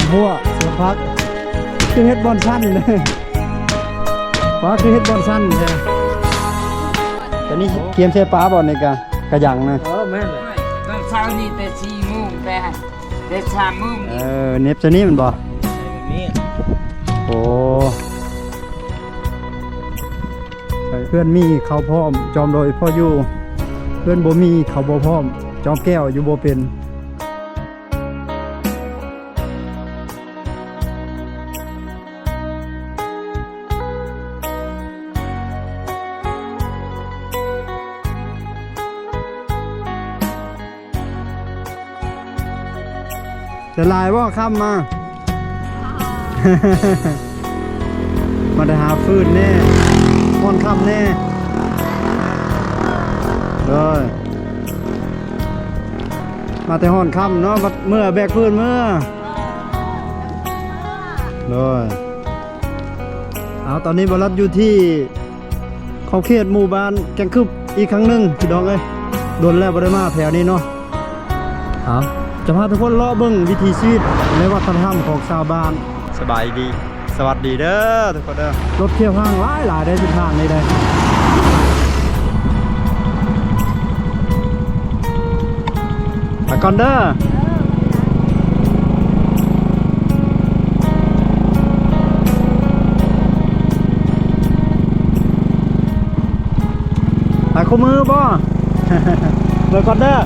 งหัวสวนพักคือเฮ็ดบอลสั้นเลยว่าคือเฮ็ดบอลสั้นใช่แต่นี่เกียมใช้ปลาบอลในกระยังนะแม่นเลยตอนเช้านี่แต่4 โมงแต่3 โมงเน็บจะนี่มันบ่โอ้เพื่อนมีเขาพร้อมจอมโดยพ่ออยู่เพื่อนบ่มีเขาบ่พร้อมจอมแก้วอยู่บ่เป็นจะลายว่าค่ำมามาได้หาฟืนแน่ม่อนค่ำแน่เลยมาแต่ห่อนค่ำเนาะเมื่อแบกฟืนเมื่อเลยเอาตอนนี้บรัดอยู่ที่เขาเขตหมู่บ้านแกงคืบอีกครั้งหนึ่งพี่น้องเอ้ยโดนแล้วบ่ได้มาแถวนี้เนาะเอาจะพาทุกคนเลาะเบิ่งวิถีชีวิตและวัฒนธรรมของชาวบ้านสบายดีสวัสดีเด้อทุกคนเด้อรถเที่ยวห้างหลายได้ทิศทางนี้ได้ไปก่อนเด้อไปคู่มือบ่ ไปก่อนเด้อ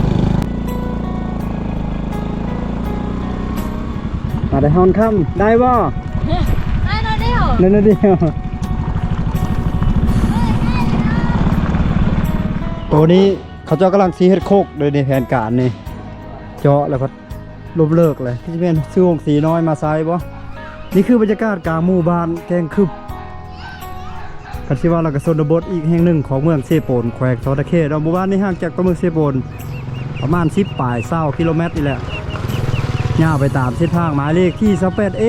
มาได้ฮอนค่ำได้บ่ได้แล้วเดียวนั่นเดียวโอ้นี้เขาเจ้ากำลังซีเฮ็ดโคกโดยในแผนการนี่เจาะแล้วก็ลบเลิกเลยที่เป็นซื้อวงสีน้อยมาใส่บ่นี่คือบรรยากาศกลางหมู่บ้านแกงคืบกันที่ว่าเราก็ชนบทอีกแห่งหนึ่งของเมืองเซโปนแขวงทอตะเข้หมู่บ้านนี้ห่างจากตัวเมืองเซโปนประมาณ10 ปลาย20 กิโลเมตรนี่แหละย่าไปตามเส้นทางหมายเลขที่28A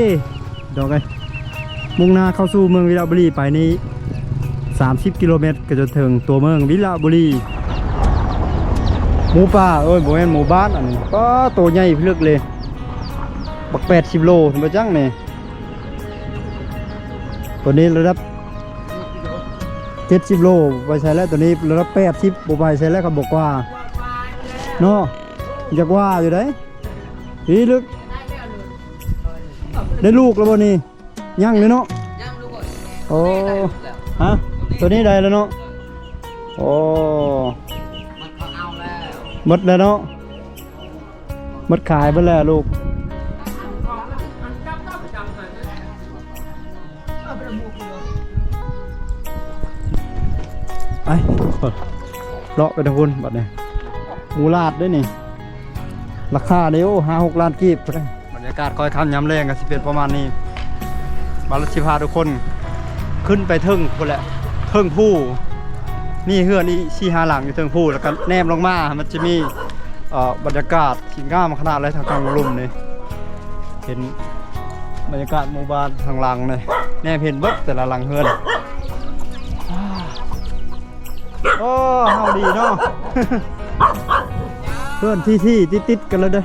ดอกไงมุ่งหน้าเข้าสู่เมืองวิลาบุรีไปนี้30 กิโลเมตรก็จะถึงตัวเมืองวิลาบุรีหมูป่าโบแม่นหมู่บ้านอันนี้ก็ตัวใหญ่เลือกเลยบัก80 โลถึงไปจังเนี่ยตัวนี้ระดับ70 โลไปใช้แล้วตัวนี้ระดับ80บ่ไปใช้แล้วก็บอกว่าเนาะอยากว่าอยู่ได้นี่ลึกได้ลูกแล้วบ่นี่ยังเลยเนาะยังลูกโอ้ฮะตัวนี้ได้แล้วเนาะโอ้หมดแล้วเนาะหมดขายไปแล้วลูกไปเลาะไปทางคุณบัดนี้หมูลาดด้วยนี่ราคาเดี๋ยว5-6 ล้านกีบบรรยากาศคอยคำย้ำแรงกันสิเป็นประมาณนี้บาลชิพาทุกคนขึ้นไปเทิงคนแหละเทิงผู้นี่เฮือนนี่4-5 หลังอยู่เทิงผู้แล้วก็แนมลงมามันจะมีบรรยากาศที่งามขนาดเลยทางกลางลุ่มนี่เห็นบรรยากาศหมู่บ้านทางหลังเลยแนมเห็นเบิดแต่ละหลังเฮือนโอ้เฮาดีเนาะ เพื่อนที่ติดกันแล้วเด้อ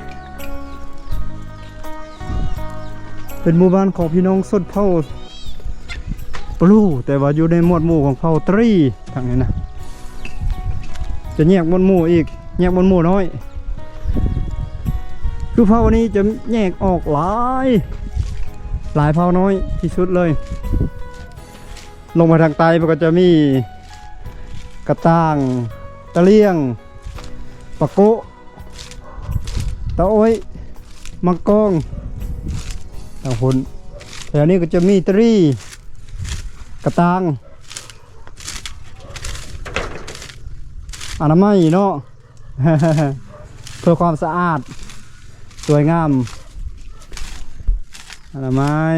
เป็นหมู่บ้านของพี่น้องสดเผ่าปลูแต่ว่าอยู่ในหมวดหมู่ของเผ่าตรีทางนี้นะจะแยกหมวดหมู่อีกแยกหมวดหมู่น้อยคือเผ่านี้จะแยกออกหลายเผ่าน้อยที่สุดเลยลงมาทางใต้มันก็จะมีกระต่างตะเลียงปะโกะตะโอ้ยมังกรทางหุ่นแถวนี้ก็จะมีตรีกระตังอนามัยเนาะ เพื่อความสะอาดสวยงามอนามัย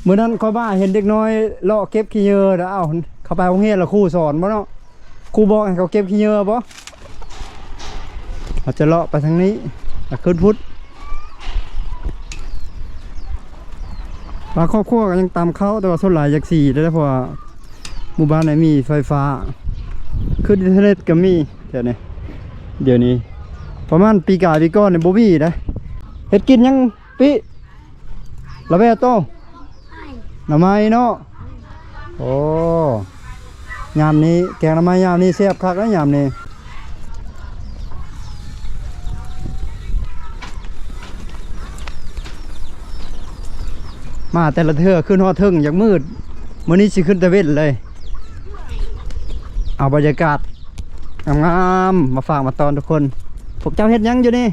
เมื่อนั้นเขาบ้าเห็นเด็กน้อยเลาะเก็บขี้เหงื่อแล้วเอาเขาไปโรงเรียนแล้วครูสอนบ่เนาะครูบอกให้เขาเก็บขี้เหงื่อบ่เราจะเลาะไปทางนี้ขึ้นพุทธบางครอบครัวก็ยังตามเขาแต่ว่าส่วนหลายจาก4ได้เพราะว่าหมู่บ้านไหนมีไฟฟ้าขึ้นอินเทอร์เน็ตก็มีเดี๋ยวนี้ประมาณปีกายปีก้อนในบ่มีนะ เฮ็ดกินยังปิละเวโตหน่อไม้เนาะโอ้ยามนี้แกงหน่อไม้ยามนี้แซ่บคักนะยามนี้มาแต่ละเทื่อขึ้นฮอดทึ่งอย่างมืดมื้อนี้สิขึ้นตะเวนเลยเอาบรรยากาศงามๆมาฝากมาตอนทุกคนพวกเจ้าเฮ็ดหยังอยู่นี่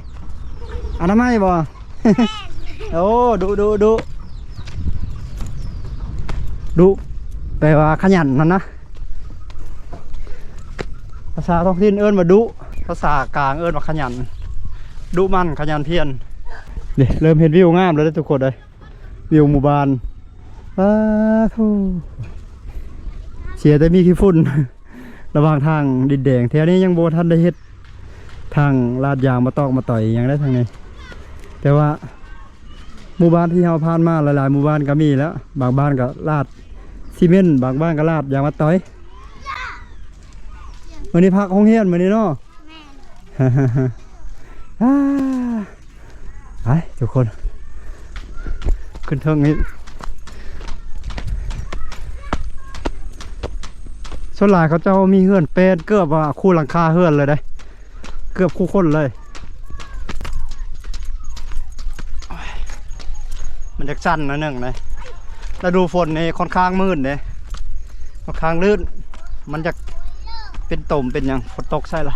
อนามัยบ่ โอ้ดูแปลว่าขยันนั่นนะภาษาท้องถิ่นเอิ้นว่าดุภาษากลางเอิ้นว่าขยันดุมันขยันเพียรเดี๋ยวเริ่มเห็นวิวงามแล้วทุกคนเลยวิวหมู่บ้านทูเสียแต่มีขี้ฝุ่น ระหว่างทางดินแดงแถวนี้ยังโบทันได้เฮ็ดทางลาดยางมาตอกมาต่อยยังได้ทางนี้แต่ว่าหมู่บ้านที่เราผ่านมาหลายๆหมู่บ้านก็มีแล้วบางบ้านก็ลาดซีเมนต์บางบ้านก็ลาดยางมาต่อยวันนี้พักห้องเฮียนวันนี้เนาะ ไปทุกคนขึ้นเทิงนี้ส่วนหลายเขาเจ้ามีเฮือนเป็นเกือบว่าคู่หลังคาเฮือนเลยได้เกือบคู่คนเลยมันจะสั้นนะหนึ่งเลยแล้วดูฝนนี่ค่อนข้างมืดเลยค่อนข้างลื่นมันจะเป็นตุ่มเป็นอย่างฝนตกใช่ละ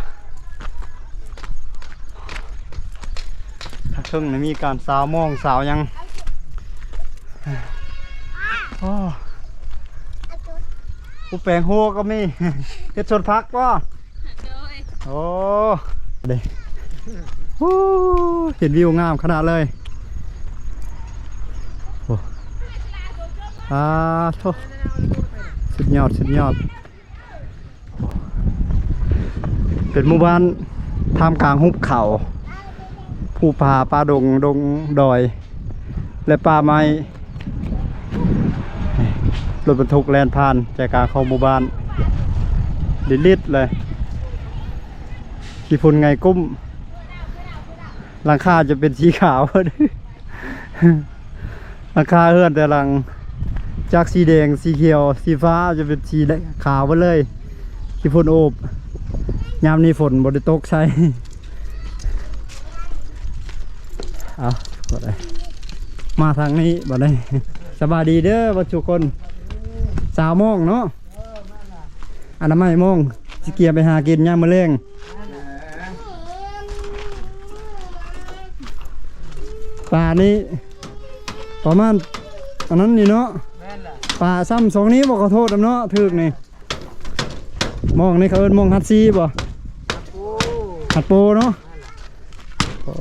ถ้าเทิงนี่มีการสาวมองสาวยังผู้แปลงหัวก็มี เฮ็ดสวนพักป่ะโอ้เด้เห็นวิวงามขนาดเลยโอ้โธ่สุดยอดเป็นหมู่บ้านท่ามกลางหุบเขาภูผาป่าดงดอยและป่าไม้รถบรรทุกแล่นผ่านใจกลางเข้าหมู่บ้านลิดเลยขี้ฝุ่นไงกุ้มหลังคาจะเป็นสีขาว หลังคาเฮือนแต่หลังจากสีแดงสีเขียวสีฟ้าจะเป็นสีขาวไปเลยขี้ฝุ่นโอบยามนี้ฝนบริตกใช่ เอาก็ได้มาทางนี้บ่ได้สบายดีเด้อบัจุคนสาวโมงเนาะอนามัยโมงสิเกียร์ไปหากินย่ามมะเร็งป่านี้ประมาณอันนั้นนี่เนาะป่าซ้ำสองนี้บอกขอโทษเนาะถึกนี่มองนี่เขาเอิ้นมองฮัดซีบ่ฮัดโปเนาะโอ้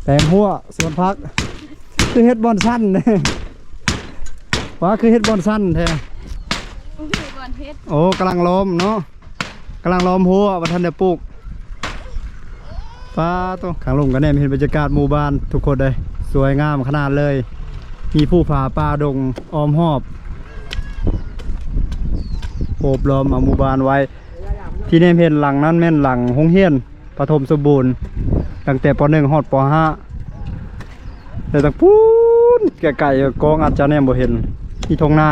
แตงหัวสวนพักคือเฮ็ดบอนสั้นเนี่ยว่าคือเฮ็ดบอนสั้นแท้โอ้กำลังล้อมเนาะกำลังล้อมหัวว่าท่านได้ปลูกฟ้าตัวข้างลงกันแน่เห็นบรรยากาศหมู่บ้านทุกคนเลยสวยงามขนาดเลยมีภูผาป่าดงอ้อมหอบโอบล้อมเอาหมู่บ้านไว้ที่นี่เห็นหลังนั้นแม่นหลังโรงเรียนปฐมสมบูรณ์ตั้งแต่ป .1 ฮอดป .5 แต่ตั้งปูนไกลๆกองอาจจะแนมบ่เห็นที่ทงนา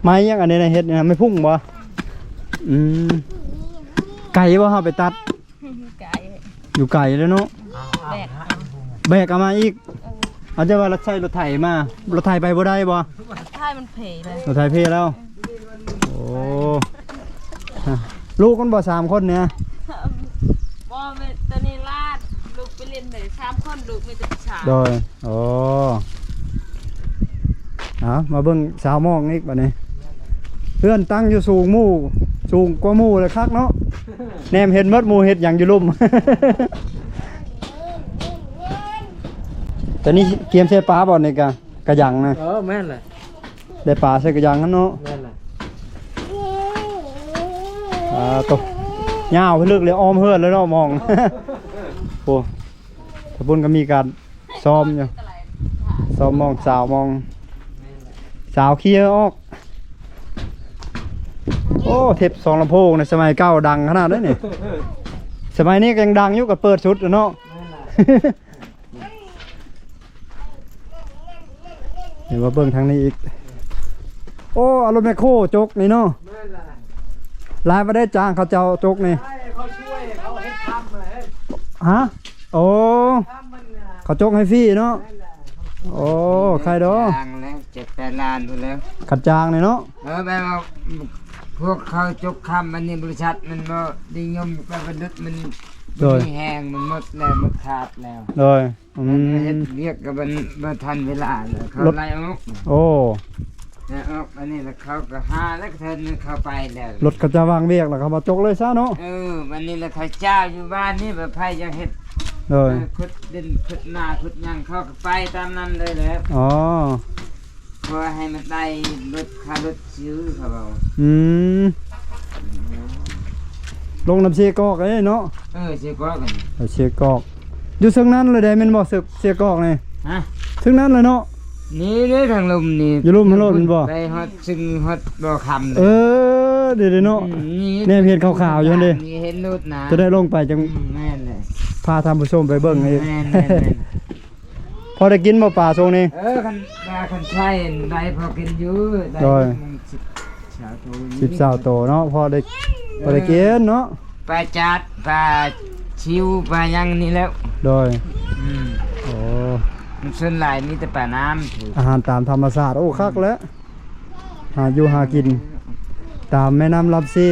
ไม้ยังอันนี้นะเฮ็ดนะไม่พุ่งบ่ไก่บ่เฮาไปตัดอยู่ไก่แล้วเนาะแบกเอามาอีกอาจจะว่ารถใช้รถไถมารถไถไปบ่ได้บ่ใช่มันเพลเลยรถไถเพแล้วโอ้ลูกคนบ่3คนเนี่ยบ่ตอนนี้ลาดลูกไปเรียนไหน3คนลูกมีแต่ผู้ชายโดยโอ้มาเบิ่งสาวมองอีกบัดนี้เพื่อนตั้งอยู่สูงหมู่สูงกว่าหมู่เลยคักเนาะแนมเห็นมดหมู่เห็ดหยังอยู่ลุ่ม แต่นี่เกียมใส่ปลาบ่นี่กะยังนะแม่นเลยได้ปลาใส่กะยังนั่นเนาะแม่นเลยตกยาวไปลึกเลยอ้อมเฮือนแล้วเนาะมอง โอ้ถ้าพุ่นก็มีการซ้อมอยู่ซ้อมมองสาวมองสาวเคี้ยวออก โอ้เทปสองลำโพงในสมัยเก่าดังขนาดนั้นนี่ สมัยนี้ก็ยังดังอยู่กับเปิดชุดแล้วเนาะ เห็นว่าเบิ่งทางนี้อีกโอ้อารมณ์แมคโครจกนี่เนาะลายมาได้จ้างเขาเจ้าจกนี่ เขาช่วยเขาให้ทำเลย ฮะโอ้ ทำมัน เขาจกให้ฟรีเนาะโอ้ใครดอ ดังแล้ว7-8 ล้านไปแล้ว ขัดจางนี่เนาะ แบบว่าพวกเขาจกคำมันนี่บริษัทมันบ่นิยมไปประดุษมันมีแหงมันหมดแล้วมันขาดแล้ว เลยเฮ็ดเรียกกับมันทันเวลาเลยเขาไล่ออก โอ้ แล้วออกอันนี้แล้วเขาก็หาแล้วก็เทินเข้าไปแล้ว รถเขาจะวางเวียกแล้วเขามาจกเลยซะเนาะ วันนี้แล้วเขาเจ้าอยู่บ้านนี่แบบไผจะเฮ็ด เลย ขุดดินขุดหน้าขุดหยังเขาก็ไปตามนั้นเลยแหละ อ๋อ เพราะให้มันได้รถค่ารถซื้อเขาเอา อืมลงน้ำเสียกอกไอ้เนาะ สิก็กัน เสียกอกอยู่ซึ่งนั้นเลยได้แม่นบ่สึกเสียกอกนี่ ฮะ ซึ่งนั้นเลยเนาะ นี่เด้อทางลมนี่ อยู่ลุ่มทางลมมันบ่ ไปฮอดซึ่งฮอดบ่คำ เออเดี๋ยวๆเนาะ เนี่ยเห็นขาวๆอยู่นั่นดิ นี่เห็นรถนะ จะได้ลงไปจัง แม่นเลย พาท่านผู้ชมไปเบิ่งอีก แม่นแม่นแม่น พอได้กินบ่ป่าทรงนี้ คันใช่ได้พอกินอยู่ได้ โดย มัน10 ชาวโต 10-20โตเนาะพอได้กินเนาะ ปลาจัดปลาชิวปลายังนี่แล้ว โดย อืม โอ้ มันส่วนหลายมีแต่ปลาน้ำถือ อาหารตามธรรมชาติโอ้คักแล้วหาอยู่หากิน ตามแม่น้ำลำซี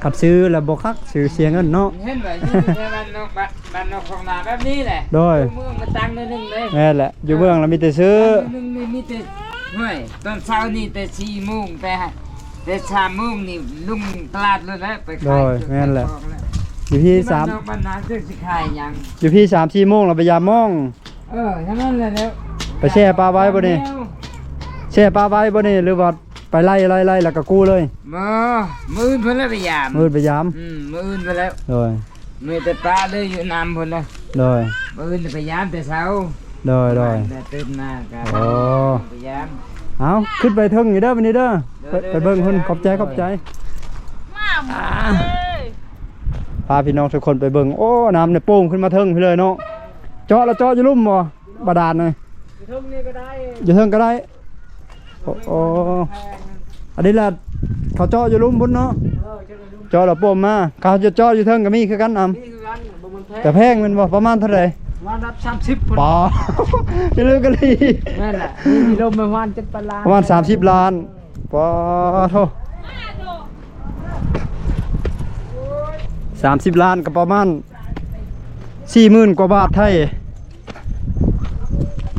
ขัดซื้อแล้วบ่คักซื้อเสียเงินเนาะ เห็นว่าอยู่ในบ้านนอกบ้านนอกของนาแบบนี้แหละ โดย เมืองมันตั้งได้หนึงเลย แม่นแหละอยู่เมืองแล้วมีแต่ซื้อ ตั้งได้หนึงนี่มีแต่ห้วยตอนเช้านี่แต่4 โมงแต่3 โมงนี่ลุงตลาดเลยแล้วไปขาย อยู่ที่ บ้านนอก 3 บ้านนาจะสิขายหยัง อยู่ที่3-4โมงเราไปยามมอง อย่างนั้นแหละแล้ว ไปแช่ปลาไว้บ่นี่แช่ปลาไว้บ่นี่หรือว่าไปไล่แล้วก็กู้เลย มื้อเพิ่นแล้วไปยาม มืดไปยาม มื้ออื่นไปแล้ว โดย มีแต่ปลาเลยอยู่น้ำพุ่นแล้ว โดย มื้ออื่นไปยามแต่เช้า โดย แต่ตื่นมาก็ โอ้ ไปยาม เอาขึ้นไปเทิงอยู่เด้อวันนี้เด้อไปเบิ่งเพิ่นขอบใจ มาหมดเลย พาพี่น้องทุกคนไปเบิ่งโอ้น้ำเนี่ยโป่งขึ้นมาเทิงไปเลยเนาะเจาะแล้วเจาะอยู่ลุ่มบ่บาดาลเลย ทุ่งนี่ก็ได้ อยู่เทิงก็ได้โอ้อันนี้ล่ะเขาเจาะอยู่ลุ่มบุญเนาะเจาะแล้วโป่งมาเขาจะเจาะอยู่เทิงก็มีคือกันนำ นี่คือกันบ่มันแพง แต่แพงแมันบ่ประมาณเท่าไหร่ วันรับ30พุ่น ป๋อ จะลืมกันเลย นั่นแหละนี่มีลมประมาณ7ล้าน ประมาณ30 ล้านป๋อโท30 ล้านก็ประมาณ 40,000 กว่าบาทไทย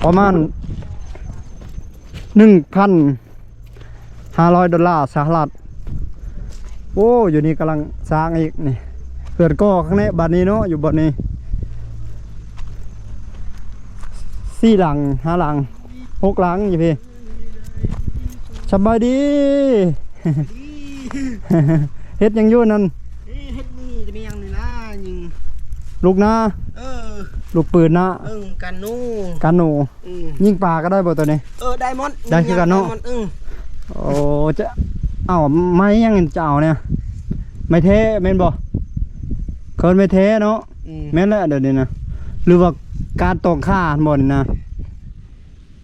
ประมาณ 1,500 ดอลลาร์สหรัฐโอ้อยู่นี่กำลังสร้างอีกนี่เกิดก่อข้างในบัดนี้เนาะอยู่บัดนี้4 หลัง5 หลัง6 หลังอยู่พี่สบายดี เฮ็ดหยังอยู่นั่น เฮ็ดนี่จะมีอย่างนึงนะยิง ลูกนา ลูกปืนนะ กันนู กันหนูยิงปลาก็ได้บ่ตัวนี้ ไดมอนด์ ได้คือกันเนาะ โอ้จะเอาไม้ยังจะเอาเนี่ยไม่เทแม่นบ่เคินไม่เทเนาะแม่นแล้วเดี๋ยวนี้นะหรือว่าการตอกค่าบ่นี่นะ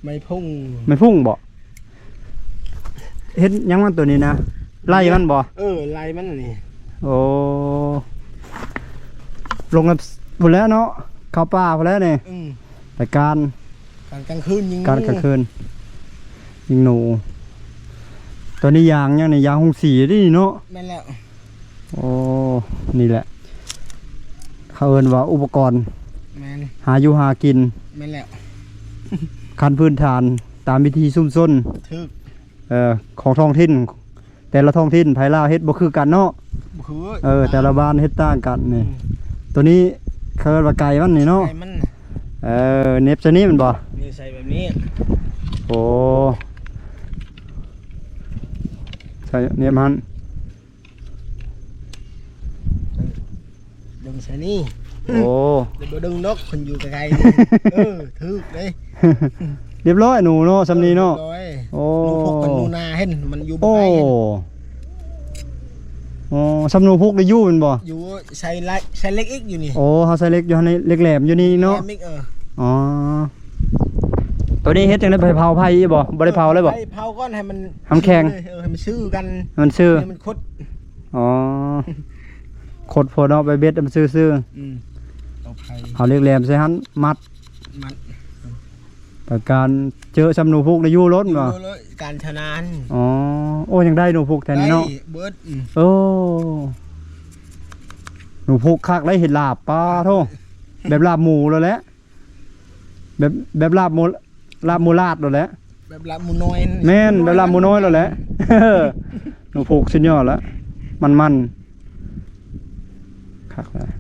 ไม่พุ่ง ไม่พุ่งบ่เฮ็ดหยังมันตัวนี้นะไล่มันบ่ ลายมันนี่ โอ้ลงกับพุ่นแล้วเนาะเข้าป่าพุ่นแล้วนี่แต่การ กลางคืนยิง การกลางคืนยิงหนูตัวนี้ยางยังนี่ยางหงสีดิเนาะ แม่นแล้ว โอ้นี่แหละเขาเอิ้นว่าอุปกรณ์ แม่น หาอยู่หากิน แม่นแล้ว ขั้นพื้นฐานตามวิธีซุ่มซ่น ถึก ของท้องถิ่น แต่ละท้องถิ่นไผลาวเฮ็ดบ่คือกันเนาะ คือ แต่ละบ้านเฮ็ดต่างกันนี่ตัวนี้เขาเอิ้นว่าไก่มันนี่เนาะ ไก่มัน เน็บซะนี่มันบ่ นี่ใส่แบบนี้ โอ้ใช่เน็บมัน ดึงใส่นี่ โอ้ เดี๋ยวดึงนกคนอยู่ไกลๆถึกเลย เรียบร้อยหนูเนาะสำนีเนาะ รียบร้อย โอ้ หนูพกกันหนูนาเห็นมันอยู่บ่ โอ้ ไกล อ๋อสำนูพุกได้อยู่แม่นบ่ อยู่ใช้เล็กอีกอยู่นี่ โอ้เฮาใส่เล็กอยู่ในเล็กแหลมอยู่นี่เนาะ แหลมอีกอ๋อตัวนี้เฮ็ดจังได๋ไปเผาไผอีบ่บ่ได้เผาเลยบ่ ไปเผาก่อนให้มัน ให้มันแข็ง ให้มันซื่อกัน มันซื่อ ให้มันคด อ๋อขดโพดเอาไปเบ็ดมันซื่อ เอาไป ๆเอาเล็กแหลมใส่หั่นมัด มัน ประการเจอสำนูพุกได้อยู่รถบ่ ดูเลยการชนาน อ๋อโอ้ยังได้หนูพุกแทนนี่เนาะ เบิด โอ้หนูพุกคักได้เห็นลาบปลาโทแบบลาบหมูแล้วแหละแบบลาบหมูลาดแล้วแหละ แบบละมุน้อย แม่นแบบลาบหมูน้อยแล้วแหละ หนูพุกสุดยอดแล้วมันคักเลย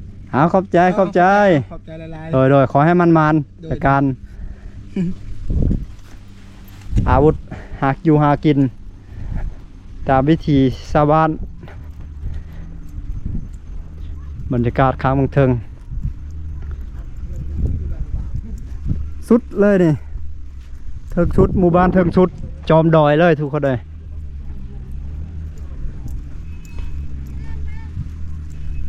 ขอบใจ ขอบใจละลาย โดยขอให้มันแต่การอาวุธหากอยู่หากินตามวิธีชาวบ้านบรรยากาศค้างบังเทิงสุดเลยนี่เทิงชุดหมู่บ้านเทิงชุดจอมดอยเลยทุกคนเลย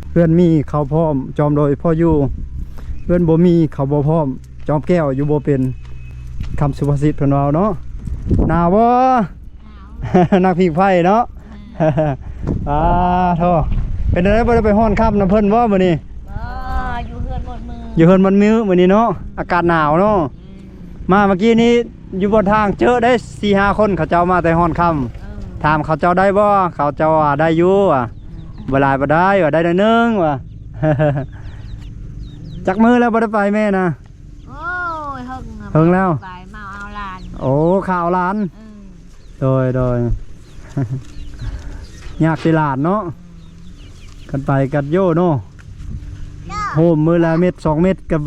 เพื่อนมีเขาพร้อมจอมดอยพ่ออยู่เพื่อนบ่มีเขาบ่พร้อมจอมแก้วอยู่บ่เป็นคำสุภาษิตเพิ่นว่าเนาะหนาวบ่ นักพิงไฟเนาะ โธ่เป็นอะไรบ่ได้ไปฮ้อนค่ำน้ำเพิ่นบ่มื้อนี้ อยู่เฮือนหมดมือ อยู่เฮือนมันมื้อนี้เนาะอากาศหนาวเนาะมาเมื่อกี้นี้อยู่บนทางเจอได้ 4-5 คนเขาเจ้ามาแต่ฮ้อนค่ำถามเขาเจ้าได้บ่เขาเจ้าว่าได้อยู่ว่ะบ่หลายบ่ได้ว่าได้หน่อยนึงว่ะ จักมื้อแล้วบ่ได้ไปแม่นะ โอ้ยเฮิง เฮิงแล้ว ไปมาเอาหลาน โอ้ข่าวหลานโดย ยากสิหลานเนาะกันไปกันโยเนาะโหมมือละเม็ด2 เม็ดกับ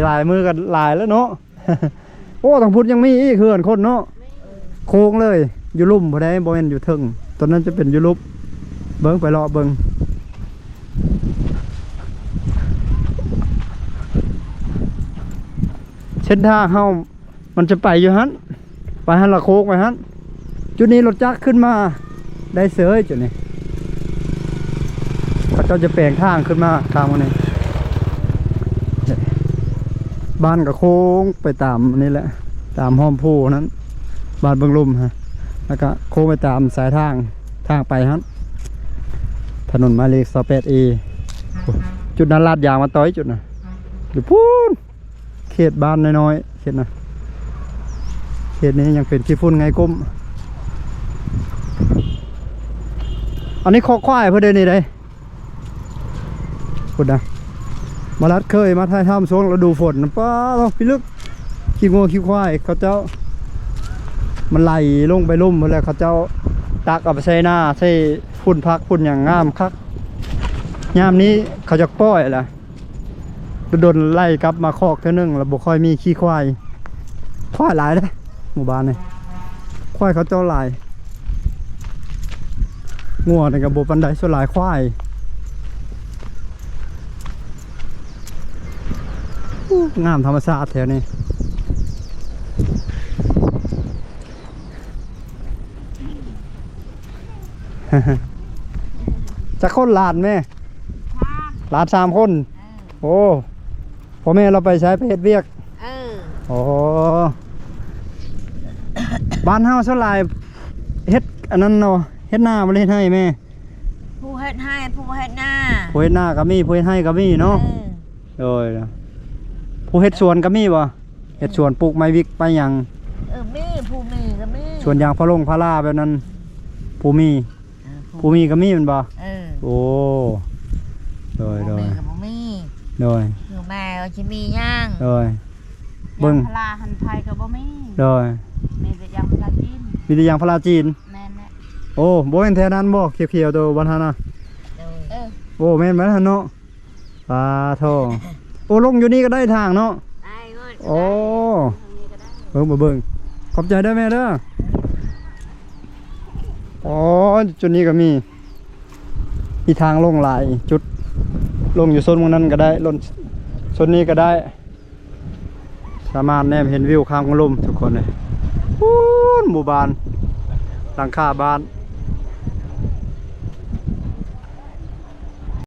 หลายมือกันหลายแล้วเนาะ โอ้ทางพุทธยังมีอีกเฮือนคนเนาะโค้งเลยอยู่ลุ่มบ่ได้บ่แม่นอยู่เทิงตอนนั้นจะเป็นอยู่ลุ่มเบิ่งไปเลาะเบิ่งเส้นทางเฮามันจะไปอยู่หั่นไปหั่นละโค้งไปหั่นจุดนี้รถจักรขึ้นมาได้เสยจุดนี้เขาเจ้าจะแปลงทางขึ้นมาทางวันนี้บ้านกับโค้งไปตามนี่แหละตามห้อมผู้นั้นบ้านเบิงลมฮะแล้วก็โค้งไปตามสายทางไปฮะถนนหมายเลข28A จุดนั้นลาดยางมาต่อยจุดนะอยู่พูนเขตบ้านน้อยๆเขตนะเขตนี้ยังเป็นขี้ฝุ่นไงก้มอันนี้คอควายเพื่อเดินนี่ได้พูดนะมาลัดเคยมาถ่ายทำช่วงฤดูฝนป้าเราพี่ลึกขี้งัวขี้ควายเขาเจ้ามันไหลลงไปลุ่มแล้วเขาเจ้าตักเอาไปใส่หน้าใส่ฝุ่นพักฝุ่นอย่างงามคักยามนี้เขาจะป้อยแหละโดนไล่กลับมาคอกเท่านึงแล้วบ่ค่อยมีขี้ควายหลายเลยหมู่บ้านนี่ควายเขาเจ้าหลายงัวในกระบบปันไดส่วนหลายควายงามธรรมชาติแถวนี้จะคนหลานแม่หลาน3 คนโอ้พ่อแม่เราไปใช้ไปเฮ็ดเวียกโอ้บ้านเฮาส่วนหลายเฮ็ดอันนั้นเนาะเฮ็ดหน้าบ่ได้เฮ็ดให้แม่ ผู้เฮ็ดให้ผู้เฮ็ดหน้า ผู้เฮ็ดหน้าก็มีผู้เฮ็ดให้ก็มีเนาะโดยผู้เฮ็ดสวนก็มีบ่เฮ็ดสวนปลูกไม้วิกไปหยัง มีผู้มีก็มี สวนยางพะลงพะลาแบบนั้นผู้มีก็มีแม่นบ่โอ้โดย ผู้มี โดย คือแม่ก็สิมีย่าง โดยเบิ่ง พลาหันไทยก็บ่มี โดย มีแต่ยางพลาจีน มีแต่ยางพะลาจีน แม่นแหละ โอ้บ่แม่นแท้นั้นบ่เขียวๆตัววันนั้นน่ะโอ้แม่นบ่ทันเนาะปลาโธ่โอ้ลงอยู่นี่ก็ได้ทางเนาะ ได้หมด โอ้เบิ่งขอบใจเด้อแม่เด้ออ๋อจุดนี้ก็มีทางลงหลายจุดลงอยู่โซนตรงนั้นก็ได้ลงโซนนี้ก็ได้สามารถแนมเห็นวิวข้ามของลมทุกคนเลยหมู่บ้านหลังคาบ้าน